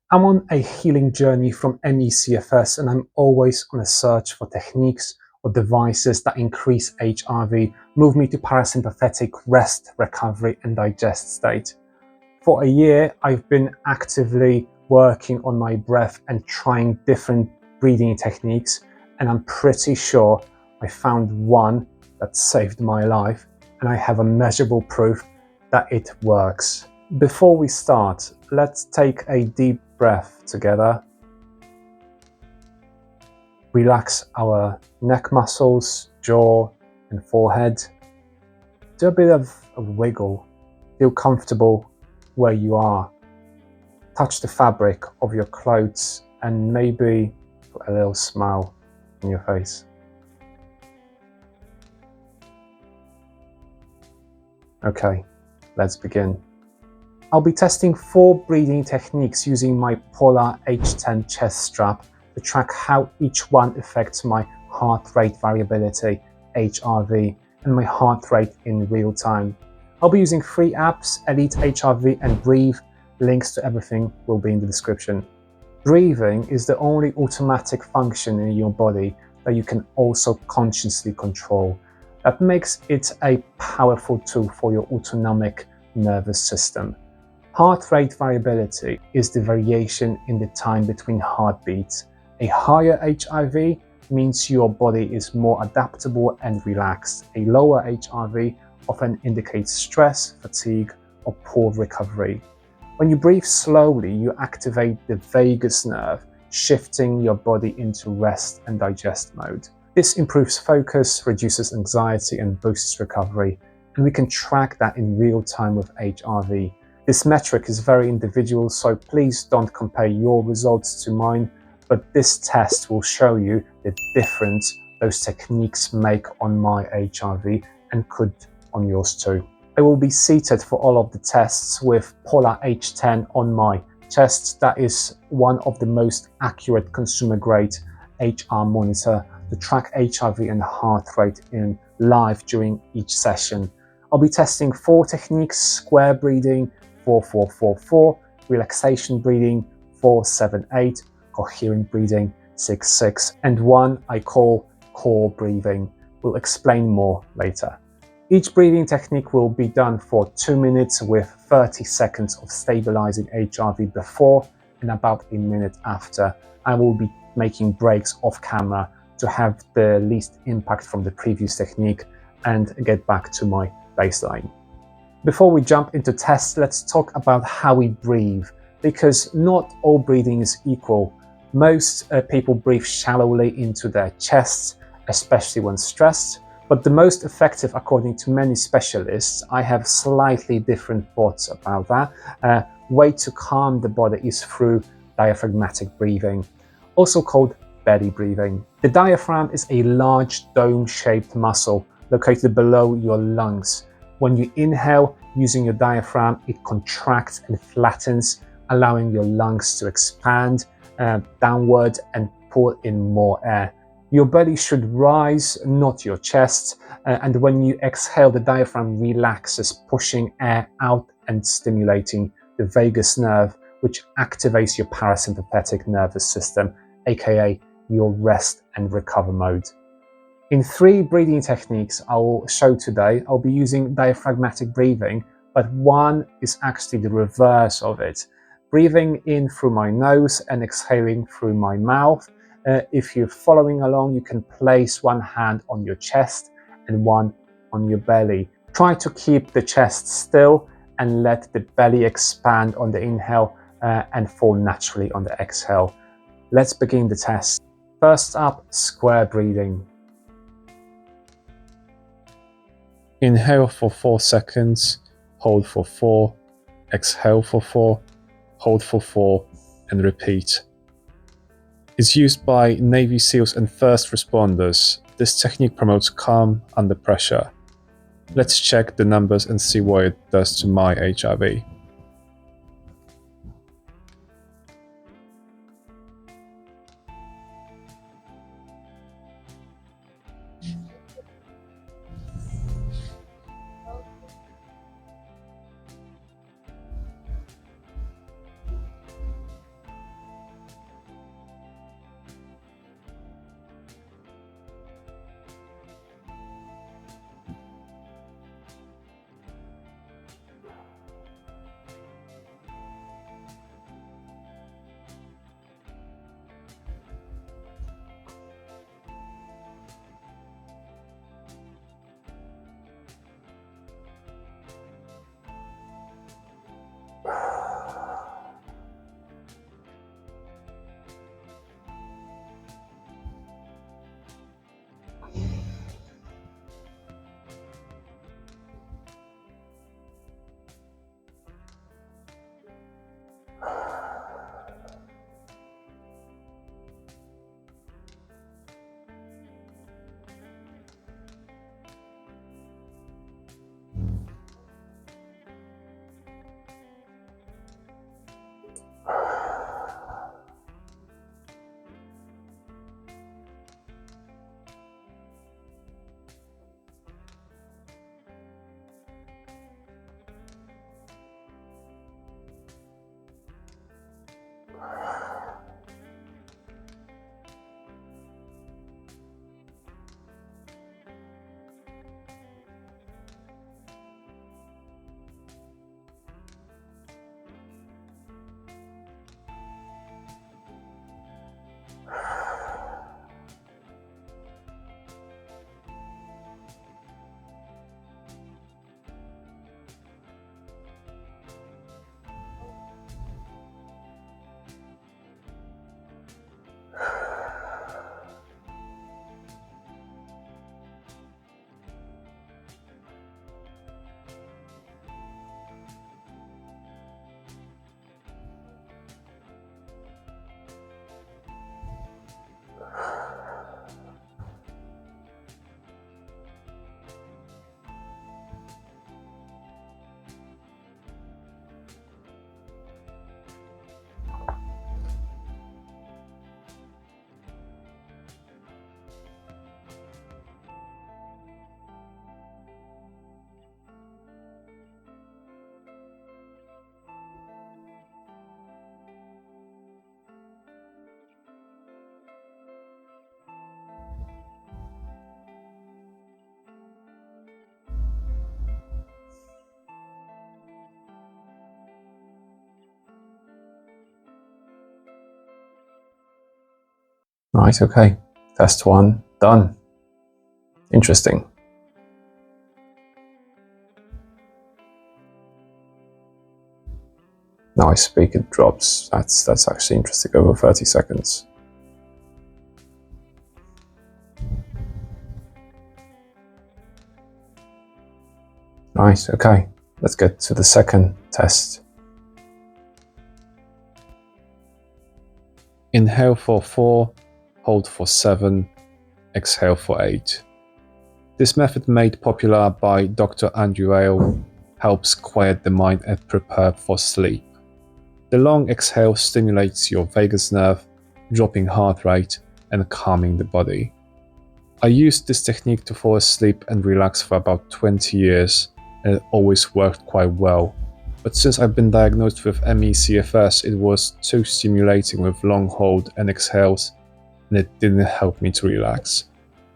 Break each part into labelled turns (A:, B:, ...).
A: I'm on a healing journey from ME/CFS, and I'm always on a search for techniques or devices that increase HRV, move me to parasympathetic rest, recovery, and digest state. For a year, I've been actively working on my breath and trying different breathing techniques, and I'm pretty sure I found one that saved my life, and I have a measurable proof that it works. Before we start, let's take a deep breath together. Relax our neck muscles, jaw, and forehead. Do a bit of a wiggle. Feel comfortable where you are. Touch the fabric of your clothes and maybe put a little smile on your face. Okay, let's begin. I'll be testing 4 breathing techniques using my Polar H10 chest strap to track how each one affects my heart rate variability, HRV, and my heart rate in real time. I'll be using 3 apps, Elite HRV and Breathe. Links to everything will be in the description. Breathing is the only automatic function in your body that you can also consciously control. That makes it a powerful tool for your autonomic nervous system. Heart rate variability is the variation in the time between heartbeats. A higher HRV means your body is more adaptable and relaxed. A lower HRV often indicates stress, fatigue, or poor recovery. When you breathe slowly, you activate the vagus nerve, shifting your body into rest and digest mode. This improves focus, reduces anxiety, and boosts recovery, and we can track that in real time with HRV. This metric is very individual, so please don't compare your results to mine, but this test will show you the difference those techniques make on my HRV and could on yours too. I will be seated for all of the tests with Polar H10 on my chest. That is one of the most accurate consumer-grade HR monitor to track HRV and heart rate in live during each session. I'll be testing 4 techniques: square breathing, 4-4-4-4, relaxation breathing, 4-7-8, coherent breathing, 6-6, and one I call core breathing. We'll explain more later. Each breathing technique will be done for 2 minutes with 30 seconds of stabilizing HRV before and about a minute after. I will be making breaks off camera to have the least impact from the previous technique and get back to my baseline. Before we jump into tests, let's talk about how we breathe, because not all breathing is equal. Most people breathe shallowly into their chests, especially when stressed, but the most effective, according to many specialists, I have slightly different thoughts about that, way to calm the body is through diaphragmatic breathing, also called belly breathing. The diaphragm is a large dome-shaped muscle located below your lungs. When you inhale using your diaphragm, it contracts and flattens, allowing your lungs to expand downward and pull in more air. Your belly should rise, not your chest, and when you exhale, the diaphragm relaxes, pushing air out and stimulating the vagus nerve, which activates your parasympathetic nervous system, aka your rest and recover mode. In 3 breathing techniques I will show today, I'll be using diaphragmatic breathing, but one is actually the reverse of it. Breathing in through my nose and exhaling through my mouth. If you're following along, you can place one hand on your chest and one on your belly. Try to keep the chest still and let the belly expand on the inhale and fall naturally on the exhale. Let's begin the test. First up, square breathing. Inhale for 4 seconds, hold for 4, exhale for 4, hold for 4, and repeat. It's used by Navy SEALs and first responders. This technique promotes calm under pressure. Let's check the numbers and see what it does to my HRV. Right, okay. Test 1 done. Interesting. Now I speak, it drops. That's actually interesting, over 30 seconds. Right, okay. Let's get to the second test. Inhale for 4, hold for 7, exhale for 8. This method, made popular by Dr. Andrew Ale, helps quiet the mind and prepare for sleep. The long exhale stimulates your vagus nerve, dropping heart rate and calming the body. I used this technique to fall asleep and relax for about 20 years, and it always worked quite well. But since I've been diagnosed with ME/CFS, it was too stimulating with long hold and exhales, and it didn't help me to relax.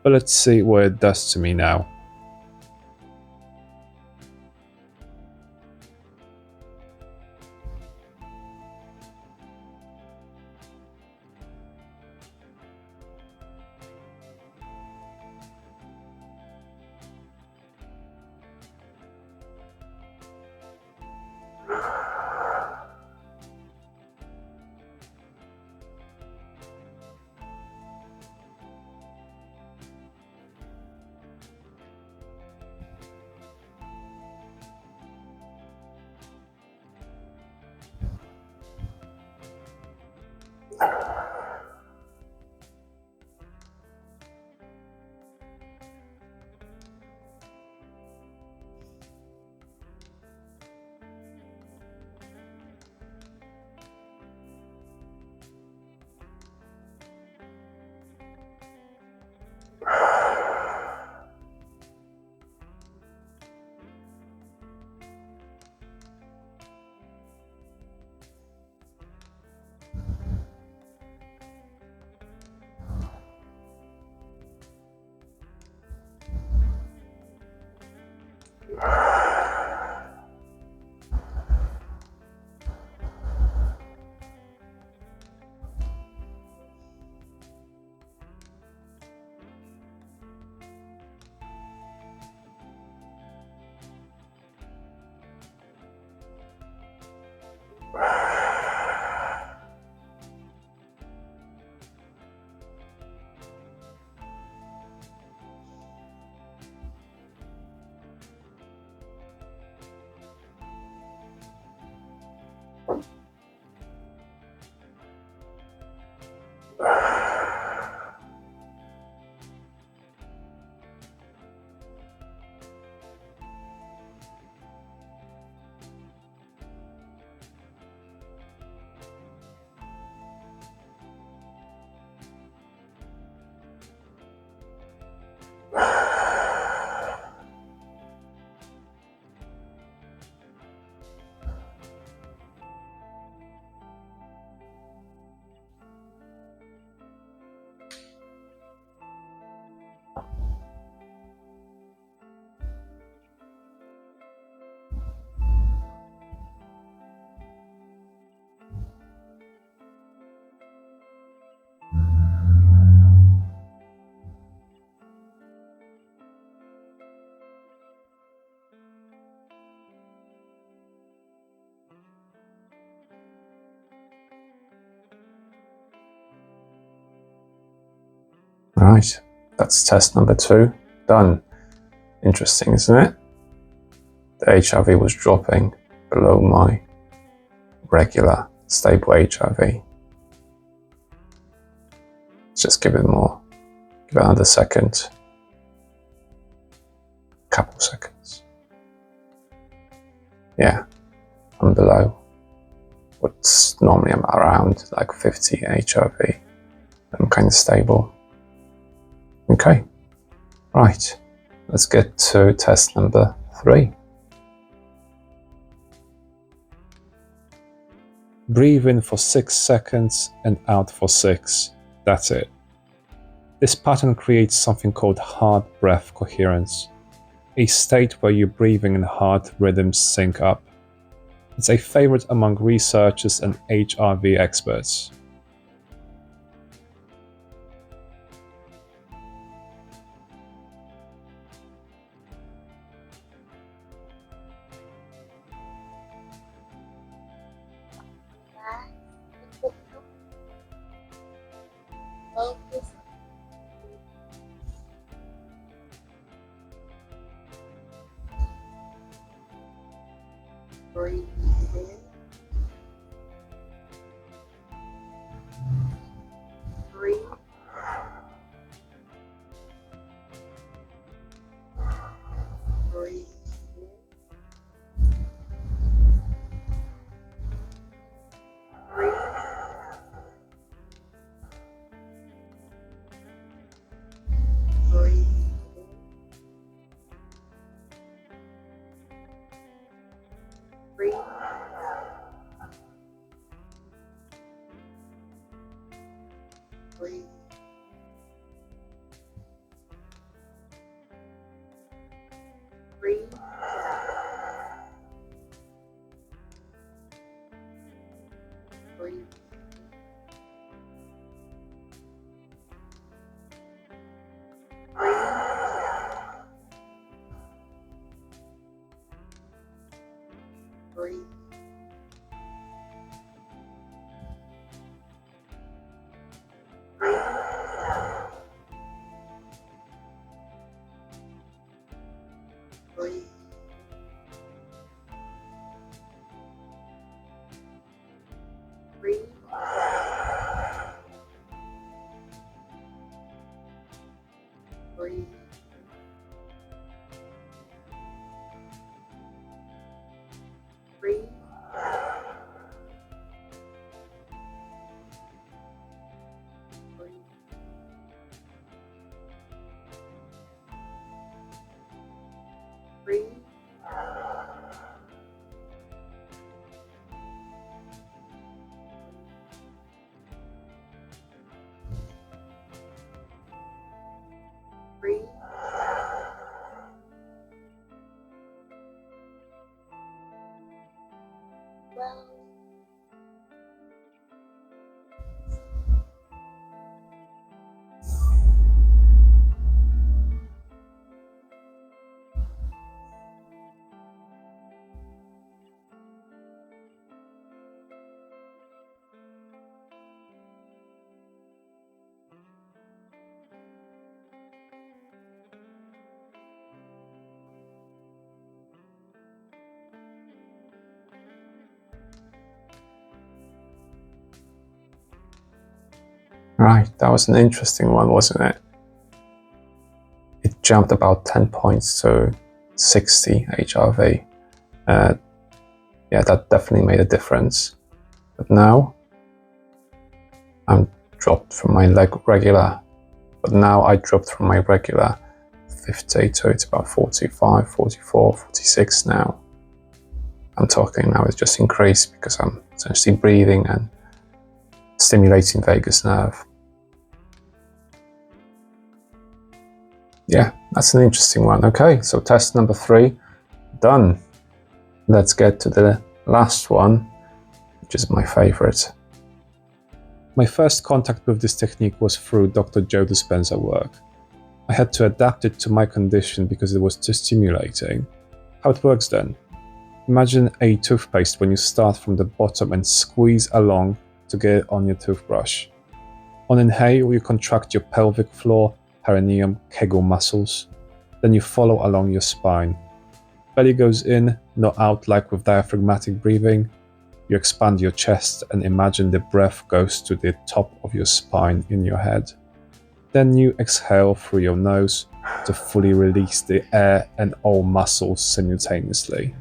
A: But let's see what it does to me now. Right, that's test number 2 done. Interesting, isn't it? The HRV was dropping below my regular stable HRV. Let's just give it more. Give it another second. Couple seconds. Yeah, I'm below what's normally I'm around like 50 HRV. I'm kind of stable. Okay, right. Let's get to test number 3. Breathe in for 6 seconds and out for 6. That's it. This pattern creates something called heart breath coherence, a state where your breathing and heart rhythms sync up. It's a favorite among researchers and HRV experts.
B: Breathe in. Breathe. Breathe in. Breathe. Breathe in. Breathe. Breathe. Breathe. Breathe. Breathe. Breathe. Breathe. Breathe. Breathe. Breathe. Breathe. Well.
A: Right, that was an interesting one, wasn't it? It jumped about 10 points to 60 HRV. Yeah, that definitely made a difference. But now I'm dropped from my regular, but now I dropped from my regular 50 to it's about 45, 44, 46 now. I'm talking now, it's just increased because I'm essentially breathing and stimulating vagus nerve. Yeah, that's an interesting one. Okay, so test number 3 done. Let's get to the last one, which is my favorite. My first contact with this technique was through Dr. Joe Dispenza work. I had to adapt it to my condition because it was too stimulating. How it works then? Imagine a toothpaste when you start from the bottom and squeeze along to get it on your toothbrush. On inhale, you contract your pelvic floor, perineum, kegel muscles. Then you follow along your spine. Belly goes in, not out like with diaphragmatic breathing. You expand your chest and imagine the breath goes to the top of your spine in your head. Then you exhale through your nose to fully release the air and all muscles simultaneously.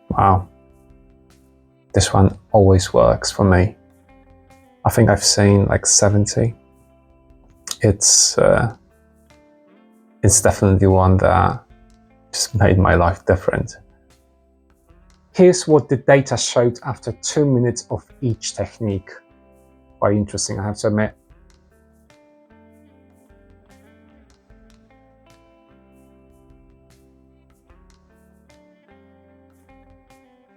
A: Wow, this one always works for me. I think I've seen like 70. It's definitely one that just made my life different. Here's what the data showed after 2 minutes of each technique. Quite interesting, I have to admit.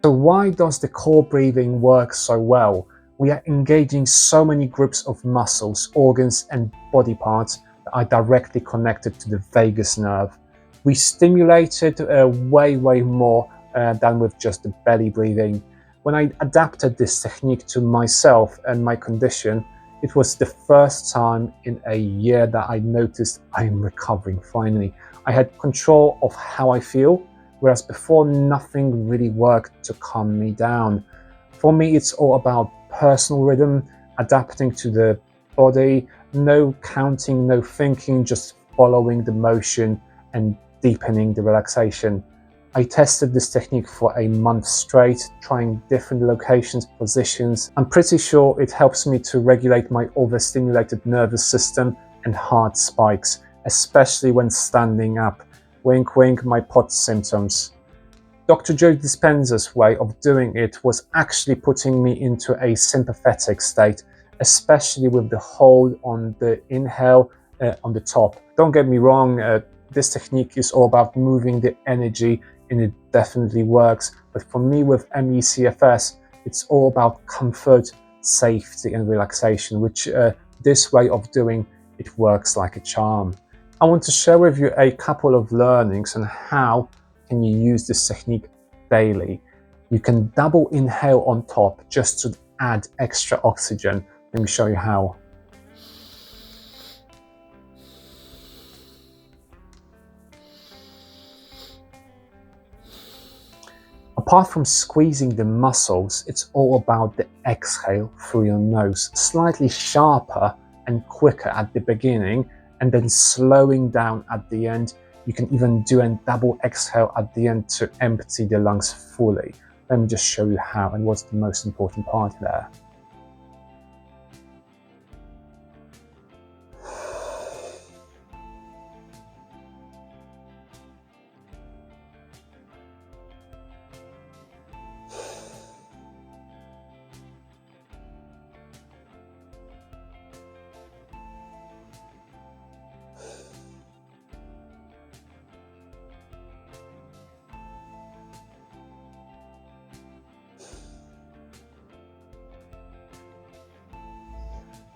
A: So why does the core breathing work so well? We are engaging so many groups of muscles, organs and body parts that are directly connected to the vagus nerve. We stimulate it way more than with just the belly breathing. When I adapted this technique to myself and my condition, it was the first time in a year that I noticed I am recovering finally. I had control of how I feel, whereas before nothing really worked to calm me down. For me, it's all about personal rhythm, adapting to the body, no counting, no thinking, just following the motion and deepening the relaxation. I tested this technique for a month straight, trying different locations, positions. I'm pretty sure it helps me to regulate my overstimulated nervous system and heart spikes, especially when standing up. Wink wink, my POTS symptoms. Dr. Joe Dispenza's way of doing it was actually putting me into a sympathetic state, especially with the hold on the inhale on the top. Don't get me wrong, this technique is all about moving the energy and it definitely works. But for me with ME/CFS, it's all about comfort, safety and relaxation, which this way of doing it works like a charm. I want to share with you a couple of learnings on how can you use this technique daily. You can double inhale on top just to add extra oxygen. Let me show you how. Apart from squeezing the muscles, it's all about the exhale through your nose, slightly sharper and quicker at the beginning, and then slowing down at the end. You can even do a double exhale at the end to empty the lungs fully. Let me just show you how and what's the most important part there.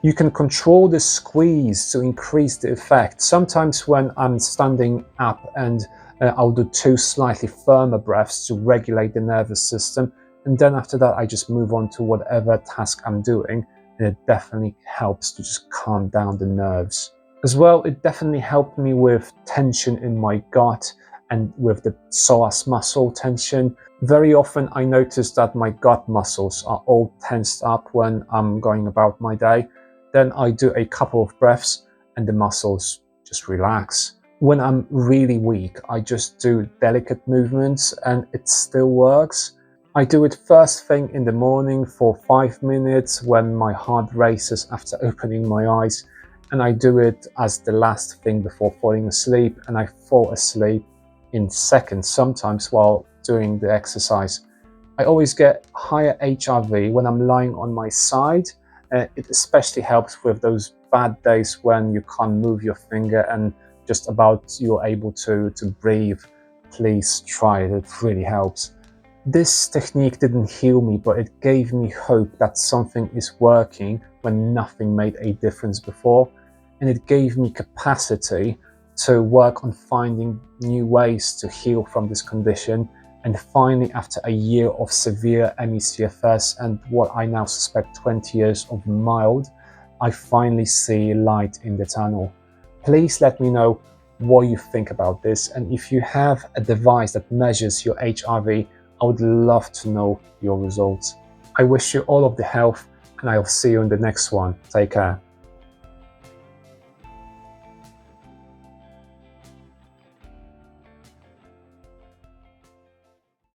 A: You can control the squeeze to increase the effect. Sometimes when I'm standing up and I'll do 2 slightly firmer breaths to regulate the nervous system, and then after that I just move on to whatever task I'm doing, and it definitely helps to just calm down the nerves. As well, it definitely helped me with tension in my gut and with the psoas muscle tension. Very often I notice that my gut muscles are all tensed up when I'm going about my day. Then I do a couple of breaths and the muscles just relax. When I'm really weak, I just do delicate movements and it still works. I do it first thing in the morning for 5 minutes when my heart races after opening my eyes, and I do it as the last thing before falling asleep, and I fall asleep in seconds sometimes while doing the exercise. I always get higher HRV when I'm lying on my side. It especially helps with those bad days when you can't move your finger and just about you're able to breathe. Please try it, it really helps. This technique didn't heal me, but it gave me hope that something is working when nothing made a difference before. And it gave me capacity to work on finding new ways to heal from this condition. And finally, after a year of severe ME/CFS and what I now suspect 20 years of mild, I finally see light in the tunnel. Please let me know what you think about this, and if you have a device that measures your HRV, I would love to know your results. I wish you all of the health, and I'll see you in the next one. Take care.